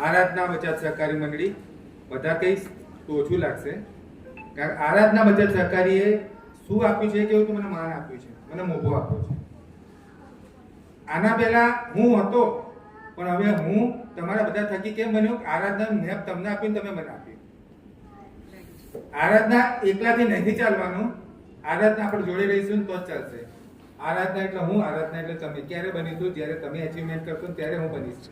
આરાધના બચત સહકારી મંડળી બધા કહીશ તો ઓછું લાગશે, કારણ આરાધના બચત સહકારીએ શું આપ્યું છે કે એવું તો મને માન આપ્યું છે, મને મોભો આપ્યો છે. આના પહેલા હું હતો, પણ હવે હું તમારા બધા થકી કેમ બન્યો? આરાધના મેં તમને આપ્યું, તમે મને આપ્યું. આરાધના એકલાથી નથી ચાલવાનું, આરાધના આપણે જોડે રહીશું તો જ ચાલશે. આરાધના એટલે હું, આરાધના એટલે તમે. ક્યારે બનીશું? જ્યારે તમે અચીવમેન્ટ કરશો ત્યારે હું બનીશ.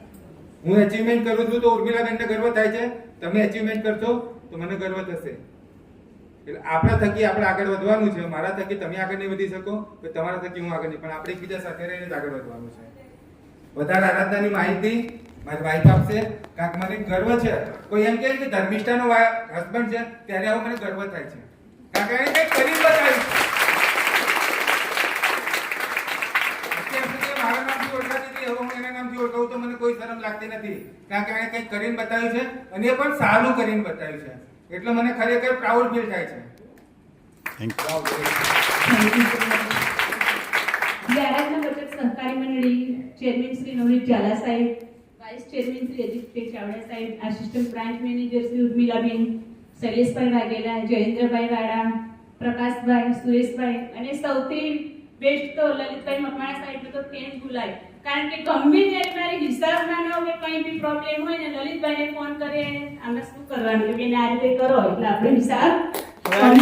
હું અચીવમેન્ટ કરું છું તો ઉર્મિલાબેનને ગર્વ થાય છે, તમે અચીવમેન્ટ કરશો તો મને ગર્વ થશે. એટલે આપણા થકી આપણે આગળ વધવાનું છે. મારા થકી તમે આગળ નહીં વધી શકો, તમારા થકી હું આગળ નહીં, પણ આપણે એકબીજા સાથે રહીને જ આગળ વધવાનું છે. વધારે આરાધનાની માહિતી મારી વાઈફ આપશે, કારણ કે મને ગર્વ છે. કોઈ એમ કહે કે ધર્મિષ્ઠાનો હસબન્ડ છે, ત્યારે આવો મને ગર્વ થાય છે, કારણ કે એને કંઈક કરી બતાવ્યું. મારા નામથી ઓળખાતી હતી, હવે હું એના નામથી ઓળખાવું તો મને કોઈ શરમ લાગતી નથી, કારણ કે એને કંઈક કરીને બતાવ્યું છે, અને એ પણ સારું કરીને બતાવ્યું છે. એટલે મને ખરેખર પ્રાઉડ ફીલ થાય છે. આરાધના બચત સહકારી મંડળી ચેરમેન શ્રી નવનીત ઝાલા સાહેબ, વાઇસ ચેરમેન શ્રી અજીતભાઈ ચાવડા સાહેબ, આસિસ્ટન્ટ બ્રાન્ચ મેનેજર શ્રી ઉર્મિલાબેન, શૈલેષભાઈ વાઘેલા, જયેન્દ્રભાઈ વાડા, પ્રકાશભાઈ, સુરેશભાઈ, અને સૌથી બેસ્ટ તો લલિતભાઈ મકવાણા સાહેબ તો કેમ ભૂલાય, કારણ કે ગમે ત્યારે મારી હિસાબમાં ન હોય, કંઈ બી પ્રોબ્લેમ હોય ને લલિતભાઈને ફોન કરે, આમાં શું કરવાનું કે બેન આ રીતે કરો, એટલે આપણે હિસાબ રાતે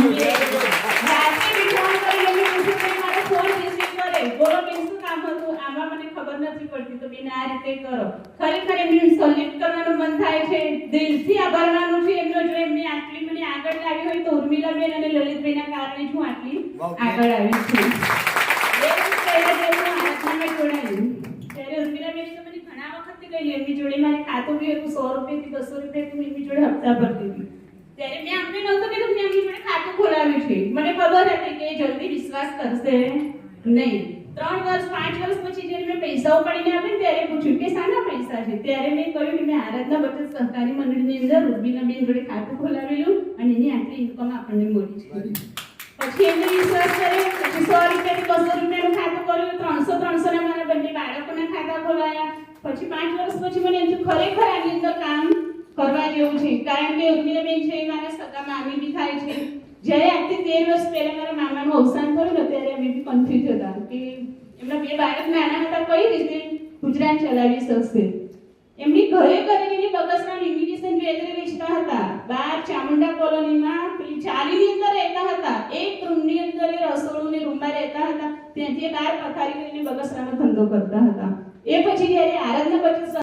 બી ફોન કરી એમને પૂછ્યું કે મારો ફોન રિસીવ કરે, બોલો બેન શું કામ હતું, આમાં મને ખબર નથી પડતી, તો બેન આ રીતે કરો. ખરેખર એમને સલ્યુટ કરવાનું મન થાય છે, દિલથી આભાર માનું છું એમનો. જો એમને આટલી મને આગળ લાવી હોય તો ઉર્મિલાબેન અને લલિતભાઈના કારણે જ હું આટલી આગળ આવી છું. એમની જોડે મારે ખાતું બી હતું, 100 રૂપિયાથી 200 રૂપિયાથી એમની જોડે હપ્તા ભરતી હતી. ત્યારે મેં અમને નહોતું કીધું કે એમની જોડે ખાતું ખોલાવ્યું છે. મને ખબર હતી કે જલ્દી વિશ્વાસ કરશે નહીં. 3 વર્ષ 5 વર્ષ પછી જ્યારે મેં પૈસા ઉપાડીને આપ્યા ત્યારે પૂછ્યું કે શાના પૈસા છે, ત્યારે મેં કહ્યું કે મેં આરાધના બચત સહકારી મંડળની અંદર ઉર્મિલાબેન જોડે ખાતું ખોલાવેલું અને એની આટલી ઇન્કમ આપણને મળી છે. પછી એમને વિશ્વાસ કર્યો, પછી 100 રૂપિયાથી 200 રૂપિયાનું ખાતું કર્યું, 300 ના મારા બંને બાળકોના ખાતા ખોલાયા. પછી 5 વર્ષ પછી મને એમ થયું ખરેખર આની અંદર કામ કરવા જેવું છે, કારણ કે ઉર્મિલાબેન છે મારા સગા મામી બી થાય છે. જ્યારે આજથી 13 વર્ષ પહેલા મારા મામાનું અવસાન થયું ને ત્યારે અમે બી કન્ફ્યુઝ હતા કે એમના 2 બાળક નાના હતા, કઈ રીતે ગુજરાન ચલાવી શકશે. એમની ઘરે કરેલી બગસરાનું ઇમિટેશન જ્વેલરી વેચતા હતા, બહાર ચામુંડા કોલોનીમાં પેલી ચાલીની અંદર રહેતા હતા, એક રૂમની અંદર એ રસોડું ને રૂમમાં રહેતા હતા, ત્યાંથી બહાર પથારી કરીને બગસરાનો ધંધો કરતા હતા. એ પછી જ્યારે આરાધના બચત